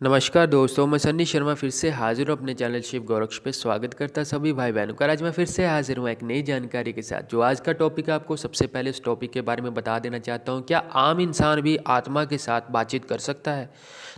नमस्कार दोस्तों, मैं सन्नी शर्मा फिर से हाजिर हूँ अपने चैनल शिव गोरक्ष पे। स्वागत करता सभी भाई बहनों का। आज मैं फिर से हाजिर हूँ एक नई जानकारी के साथ। जो आज का टॉपिक है, आपको सबसे पहले इस टॉपिक के बारे में बता देना चाहता हूँ। क्या आम इंसान भी आत्मा के साथ बातचीत कर सकता है?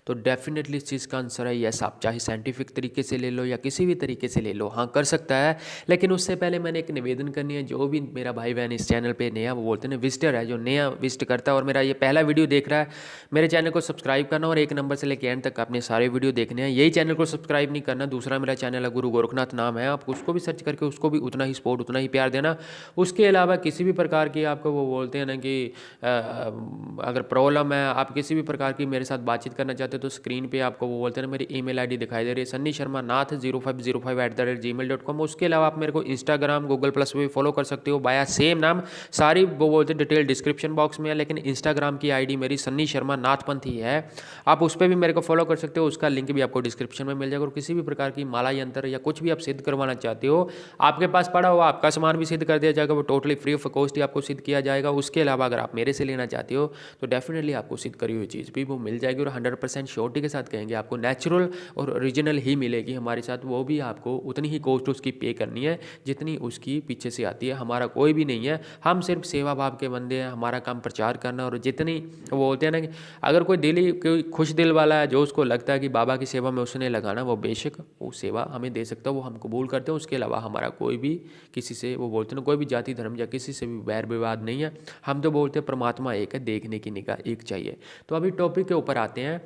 तो डेफिनेटली इस चीज़ का आंसर है यस। आप चाहे साइंटिफिक तरीके से ले लो या किसी भी तरीके से ले लो, हाँ कर सकता है। लेकिन उससे पहले मैंने एक निवेदन करनी है। जो भी मेरा भाई बहन इस चैनल पर नया, वो बोलते हैं विजिटर है, जो नया विजिट करता है और मेरा ये पहला वीडियो देख रहा है, मेरे चैनल को सब्सक्राइब करना और एक नंबर से लेकर एंड तक अपने सारे वीडियो देखने हैं। यही चैनल को सब्सक्राइब नहीं करना, दूसरा मेरा चैनल है गुरु गोरखनाथ नाम है, आप उसको भी सर्च करके उसको भी उतना ही सपोर्ट, उतना ही प्यार देना। उसके अलावा किसी भी प्रकार की आपको वो बोलते हैं ना कि अगर प्रॉब्लम है, आप किसी भी प्रकार की मेरे साथ बातचीत करना चाहते हो तो स्क्रीन पे आपको वो बोलते हैं ना मेरी ईमेल आईडी दिखाई दे रही है, सन्नी शर्मा नाथ 0505@gmail.com। उसके अलावा आप मेरे को इंस्टाग्राम, गूगल प्लस पे भी फॉलो कर सकते हो बाया सेम नाम। सारी वो बोलते हैं डिटेल डिस्क्रिप्शन बॉक्स में है, लेकिन इंस्टाग्राम की आईडी मेरी सन्नी शर्मा नाथपंथ ही है। आप उस पर भी मेरे को फॉलो कर सकते हो, उसका लिंक भी आपको डिस्क्रिप्शन में मिल जाएगा। और किसी भी प्रकार की माला यंत्र या कुछ भी आप सिद्ध करवाना चाहते हो, आपके पास पड़ा हुआ आपका सामान भी सिद्ध कर दिया जाएगा, वो टोटली फ्री ऑफ कॉस्ट ही आपको सिद्ध किया जाएगा। उसके अलावा अगर आप मेरे से लेना चाहते हो तो डेफिनेटली आपको सिद्ध करी हुई चीज़ भी वो मिल जाएगी और 100% श्योरिटी के साथ कहेंगे आपको नेचुरल और ओरिजिनल ही मिलेगी हमारे साथ। वो भी आपको उतनी ही कॉस्ट उसकी पे करनी है जितनी उसकी पीछे से आती है। हमारा कोई भी नहीं है, हम सिर्फ सेवा भाव के बंदे हैं। हमारा काम प्रचार करना, और जितनी वो बोलते हैं ना कि अगर कोई दिली कोई खुश दिल वाला है जो उसको लगता है कि बाबा की सेवा में उसने लगाना, वो बेशक वो सेवा हमें दे सकता है, वो हम कबूल करते हैं। उसके अलावा हमारा कोई भी किसी से वो बोलते हैं ना, कोई भी जाति धर्म या किसी से भी बैर विवाद नहीं है। हम तो बोलते हैं परमात्मा एक है, देखने की निगाह एक चाहिए। तो अभी टॉपिक के ऊपर आते हैं।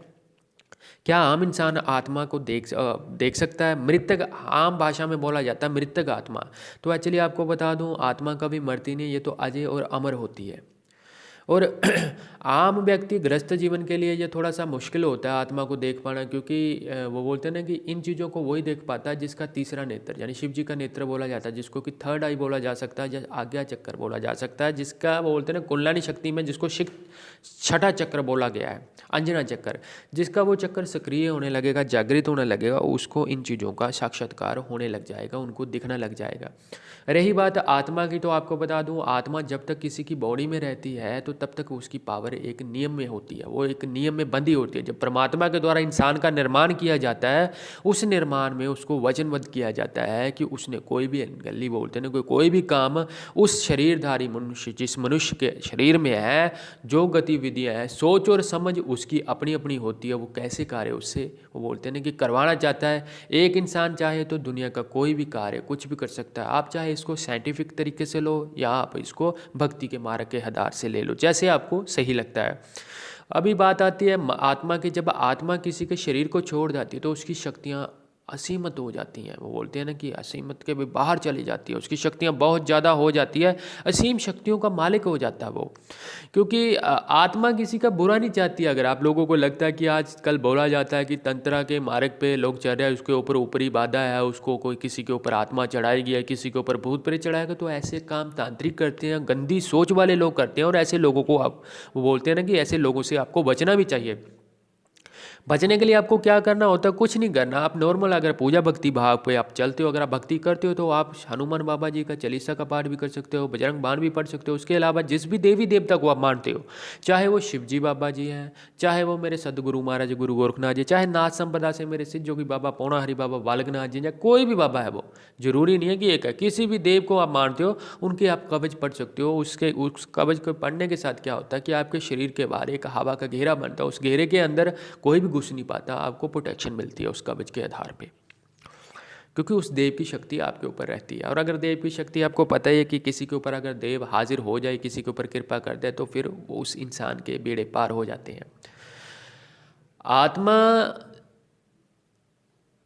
क्या आम इंसान आत्मा को देख सकता है? मृतक, आम भाषा में बोला जाता है मृतक आत्मा। तो एक्चुअली आपको बता दूं, आत्मा कभी मरती नहीं, ये तो अजय और अमर होती है। और आम व्यक्ति ग्रस्त जीवन के लिए ये थोड़ा सा मुश्किल होता है आत्मा को देख पाना, क्योंकि वो बोलते हैं ना कि इन चीज़ों को वही देख पाता है जिसका तीसरा नेत्र, यानी शिव जी का नेत्र बोला जाता है, जिसको कि थर्ड आई बोला जा सकता है या आज्ञा चक्कर बोला जा सकता है, जिसका वो बोलते हैं ना कुंडलिनी शक्ति में जिसको छठा चक्र बोला गया है, अंजना चक्कर। जिसका वो चक्कर सक्रिय होने लगेगा, जागृत होने लगेगा, उसको इन चीज़ों का साक्षात्कार होने लग जाएगा, उनको दिखना लग जाएगा। रही बात आत्मा की, तो आपको बता दूं, आत्मा जब तक किसी की बॉडी में रहती है तो तब तक उसकी पावर एक नियम में होती है, वो एक नियम में बंधी होती है। जब परमात्मा के द्वारा इंसान का निर्माण किया जाता है, उस निर्माण में उसको वचनबद्ध किया जाता है कि उसने कोई भी गली बोलते हैं ना, कोई भी काम उस शरीरधारी मनुष्य, जिस मनुष्य के शरीर में है, जो गतिविधियाँ हैं, सोच और समझ उसकी अपनी अपनी होती है। वो कैसे कार्य उससे वो बोलते हैं ना कि करवाना चाहता है। एक इंसान चाहे तो दुनिया का कोई भी कार्य कुछ भी कर सकता है। आप चाहे इसको साइंटिफिक तरीके से लो या आप इसको भक्ति के मार्ग के आधार से ले लो, जैसे आपको सही लगता है। अभी बात आती है आत्मा की। जब आत्मा किसी के शरीर को छोड़ जाती है तो उसकी शक्तियाँ असीमित हो जाती हैं। वो बोलते हैं ना कि असीमित के भी बाहर चली जाती है, उसकी शक्तियाँ बहुत ज़्यादा हो जाती है, असीम शक्तियों का मालिक हो जाता है वो। क्योंकि आत्मा किसी का बुरा नहीं चाहती। अगर आप लोगों को लगता है कि आजकल बोला जाता है कि तंत्रा के मार्ग पे लोग चल रहे हैं, उसके ऊपर ऊपरी बाधा है, उसको कोई किसी के ऊपर आत्मा चढ़ाएगी या किसी के ऊपर भूत प्रेत चढ़ाएगा, तो ऐसे काम तांत्रिक करते हैं, गंदी सोच वाले लोग करते हैं। और ऐसे लोगों को आप वो बोलते हैं ना कि ऐसे लोगों से आपको बचना भी चाहिए। बचने के लिए आपको क्या करना होता है? कुछ नहीं करना। आप नॉर्मल अगर पूजा भक्ति भाव पे आप चलते हो, अगर आप भक्ति करते हो, तो आप हनुमान बाबा जी का चालीसा का पाठ भी कर सकते हो, बजरंग बाण भी पढ़ सकते हो। उसके अलावा जिस भी देवी देवता को आप मानते हो, चाहे वो शिव जी बाबा जी हैं, चाहे वो मेरे सदगुरु महाराज गुरु गोरखनाथ जी, चाहे नाथ संपदा से मेरे सिद्ध जोगी बाबा पौना हरि बाबा बालकनाथ जी, या कोई भी बाबा है, वो जरूरी नहीं है कि एक है। किसी भी देव को आप मानते हो, उनके आप कवच पढ़ सकते हो। उस कवच को पढ़ने के साथ क्या होता है कि आपके शरीर के बाहर एक हवा का घेरा बनता है, उस घेरे के अंदर कोई भी घुस नहीं पाता, आपको प्रोटेक्शन मिलती है उस कवच के आधार पे, क्योंकि उस देव की शक्ति आपके ऊपर रहती है। और अगर देव की शक्ति, आपको पता ही है कि किसी के ऊपर अगर देव हाजिर हो जाए, किसी के ऊपर कृपा कर दे, तो फिर वो उस इंसान के बेड़े पार हो जाते हैं। आत्मा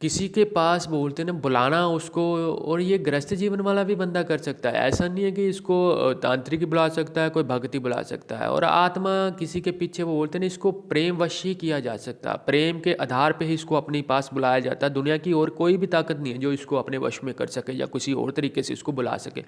किसी के पास बोलते हैं ना बुलाना उसको, और ये गृहस्थ जीवन वाला भी बंदा कर सकता है। ऐसा नहीं है कि इसको तांत्रिक बुला सकता है, कोई भक्ति बुला सकता है। और आत्मा किसी के पीछे वो बोलते हैं ना, इसको प्रेम वश ही किया जा सकता है, प्रेम के आधार पे ही इसको अपने पास बुलाया जाता है। दुनिया की और कोई भी ताकत नहीं है जो इसको अपने वश में कर सके या किसी और तरीके से इसको बुला सके।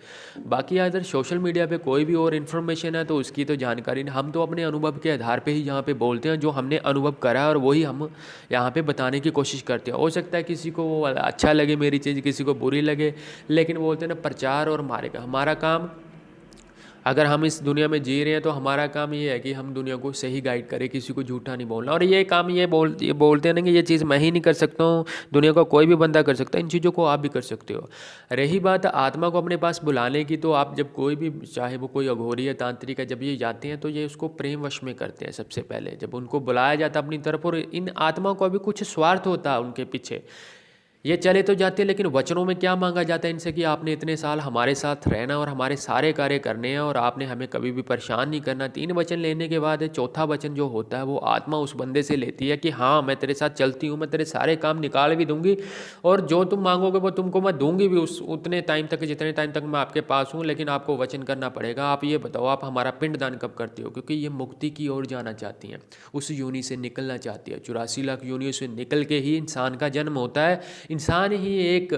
बाकी अगर सोशल मीडिया पर कोई भी और इन्फॉर्मेशन है तो उसकी तो जानकारी नहीं, हम तो अपने अनुभव के आधार पर ही यहाँ पर बोलते हैं, जो हमने अनुभव करा है और वही हम यहाँ पर बताने की कोशिश करते हैं। हो सकता है किसी को वो अच्छा लगे मेरी चीज़, किसी को बुरी लगे, लेकिन बोलते हैं ना प्रचार और हमारा काम अगर हम इस दुनिया में जी रहे हैं तो हमारा काम ये है कि हम दुनिया को सही गाइड करें, किसी को झूठा नहीं बोलना। और ये काम ये बोलते हैं ना कि ये चीज़ मैं ही नहीं कर सकता हूँ, दुनिया का कोई भी बंदा कर सकता है, इन चीज़ों को आप भी कर सकते हो। रही बात आत्मा को अपने पास बुलाने की, तो आप जब कोई भी, चाहे वो कोई अघोरी या तांत्रिक है, जब ये जाते हैं तो ये उसको प्रेम वश में करते हैं। सबसे पहले जब उनको बुलाया जाता है अपनी तरफ, और इन आत्माओं को अभी कुछ स्वार्थ होता है उनके पीछे, ये चले तो जाते हैं, लेकिन वचनों में क्या मांगा जाता है इनसे कि आपने इतने साल हमारे साथ रहना और हमारे सारे कार्य करने हैं और आपने हमें कभी भी परेशान नहीं करना। 3 वचन लेने के बाद चौथा वचन जो होता है वो आत्मा उस बंदे से लेती है कि हाँ मैं तेरे साथ चलती हूँ, मैं तेरे सारे काम निकाल भी दूंगी और जो तुम मांगोगे वो तुमको मैं दूंगी भी उस उतने टाइम तक, जितने टाइम तक मैं आपके पास हूँ। लेकिन आपको वचन करना पड़ेगा। आप ये बताओ आप हमारा पिंडदान कब करते हो? क्योंकि ये मुक्ति की ओर जाना चाहती हैं, उस योनि से निकलना चाहती है। 84 लाख योनियों से निकल के ही इंसान का जन्म होता है। इंसान ही एक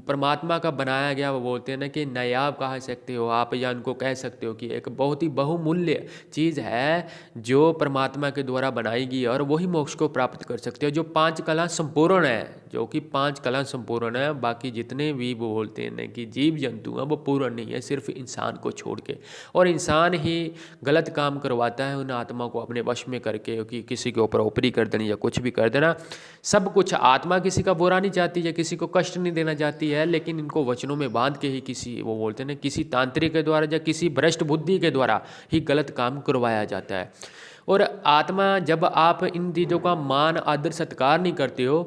परमात्मा का बनाया गया, वो बोलते हैं ना कि नायाब कह सकते हो आप, या उनको कह सकते हो कि एक बहुत ही बहुमूल्य चीज़ है जो परमात्मा के द्वारा बनाई गई और वही मोक्ष को प्राप्त कर सकते हो। जो 5 कला संपूर्ण है, जो कि 5 कला संपूर्ण है, बाकी जितने भी वो बोलते हैं ना कि जीव जंतु हैं वो पूर्ण नहीं है, सिर्फ इंसान को छोड़ के। और इंसान ही गलत काम करवाता है उन आत्मा को अपने वश में करके, कि किसी के ऊपर ऊपरी कर देना या कुछ भी कर देना। सब कुछ आत्मा किसी का बुरा नहीं चाहती है, किसी को कष्ट नहीं देना चाहती है, लेकिन इनको वचनों में बांध के ही किसी, वो बोलते हैं ना, किसी तांत्रिक के द्वारा या किसी भ्रष्ट बुद्धि के द्वारा ही गलत काम करवाया जाता है। और आत्मा, जब आप इन चीज़ों का मान आदर सत्कार नहीं करते हो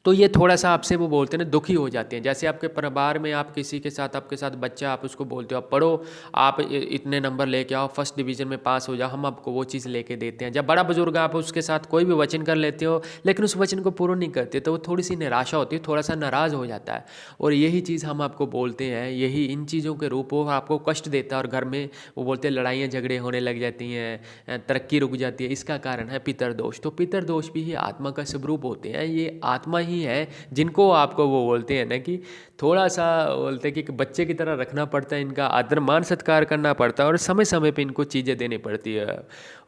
तो ये थोड़ा सा आपसे, वो बोलते हैं ना, दुखी हो जाते हैं। जैसे आपके परिवार में आप किसी के साथ, आपके साथ बच्चा, आप उसको बोलते हो आप पढ़ो, आप इतने नंबर लेके आओ, फर्स्ट डिवीज़न में पास हो जाओ, हम आपको वो चीज़ लेके देते हैं। जब बड़ा बुजुर्ग आप उसके साथ कोई भी वचन कर लेते हो लेकिन उस वचन को पूर्ण नहीं करते तो वो थोड़ी सी निराशा होती है, थोड़ा सा नाराज़ हो जाता है। और यही चीज़ हम आपको बोलते हैं, यही इन चीज़ों के रूप वो आपको कष्ट देता है और घर में, वो बोलते हैं, लड़ाइयाँ झगड़े होने लग जाती हैं, तरक्की रुक जाती है। इसका कारण है पितरदोष। तो पितरदोष भी आत्मा का स्वरूप होते हैं। ये आत्मा ही है जिनको आपको, वो बोलते हैं ना कि थोड़ा सा, बोलते हैं कि बच्चे की तरह रखना पड़ता है, इनका आदर मान सत्कार करना पड़ता है और समय समय पे इनको चीज़ें देनी पड़ती है।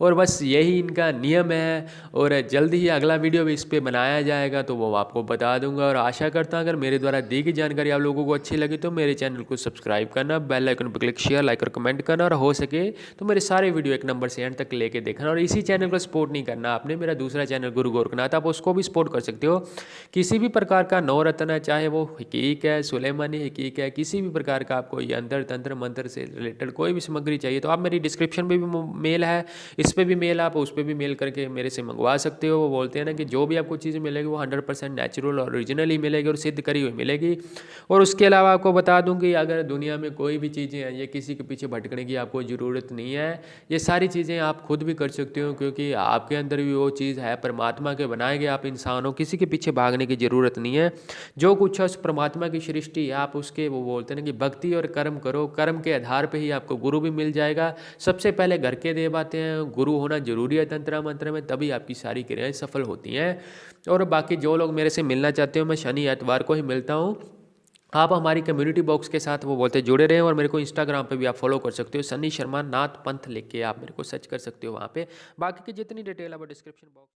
और बस यही इनका नियम है। और जल्द ही अगला वीडियो भी इस पर बनाया जाएगा तो वो आपको बता दूंगा। और आशा करता हूँ अगर मेरे द्वारा दी गई जानकारी आप लोगों को अच्छी लगी तो मेरे चैनल को सब्सक्राइब करना, बेल आइकन पर क्लिक, शेयर, लाइक और कमेंट करना, और हो सके तो मेरे सारे वीडियो 1 नंबर से एंड तक लेके देखना। और इसी चैनल को सपोर्ट नहीं करना आपने, मेरा दूसरा चैनल गुरु गोरखनाथ, आप उसको भी सपोर्ट कर सकते हो। किसी भी प्रकार का नवरत्न है, चाहे वो हकीक है, सुलेमानी हकीक है, किसी भी प्रकार का आपको यंत्र तंत्र मंत्र से रिलेटेड कोई भी सामग्री चाहिए तो आप मेरी डिस्क्रिप्शन में भी मेल है, इस पर भी मेल, आप उस पर भी मेल करके मेरे से मंगवा सकते हो। वो बोलते हैं ना कि जो भी आपको चीज़ मिलेगी वो 100% नेचुरल और ओरिजिनल ही मिलेगी और सिद्ध करी हुई मिलेगी। और उसके अलावा आपको बता दूं कि अगर दुनिया में कोई भी चीज़ें हैं, ये किसी के पीछे भटकने की आपको ज़रूरत नहीं है। ये सारी चीज़ें आप खुद भी कर सकते हो, क्योंकि आपके अंदर भी वो चीज़ है, परमात्मा के बनाए गए आप इंसान हो, किसी के पीछे भागने की ज़रूरत नहीं है। जो कुछ है उस परमात्मा की सृष्टि है, आप उसके, वो बोलते हैं कि भक्ति और कर्म करो, कर्म के आधार पे ही आपको गुरु भी मिल जाएगा। सबसे पहले घर के देव आते हैं, गुरु होना जरूरी है तंत्र मंत्र में, तभी आपकी सारी क्रियाएं सफल होती हैं। और बाकी जो लोग मेरे से मिलना चाहते हो, मैं शनि एतवार को ही मिलता हूँ। आप हमारी कम्युनिटी बॉक्स के साथ, वो बोलते जुड़े रहें। और मेरे को इंस्टाग्राम पे भी आप फॉलो कर सकते हो, सनी शर्मा नाथ पंथ लिख के आप मेरे को सर्च कर सकते हो वहाँ पे। बाकी की जितनी डिटेल है वो डिस्क्रिप्शन बॉक्स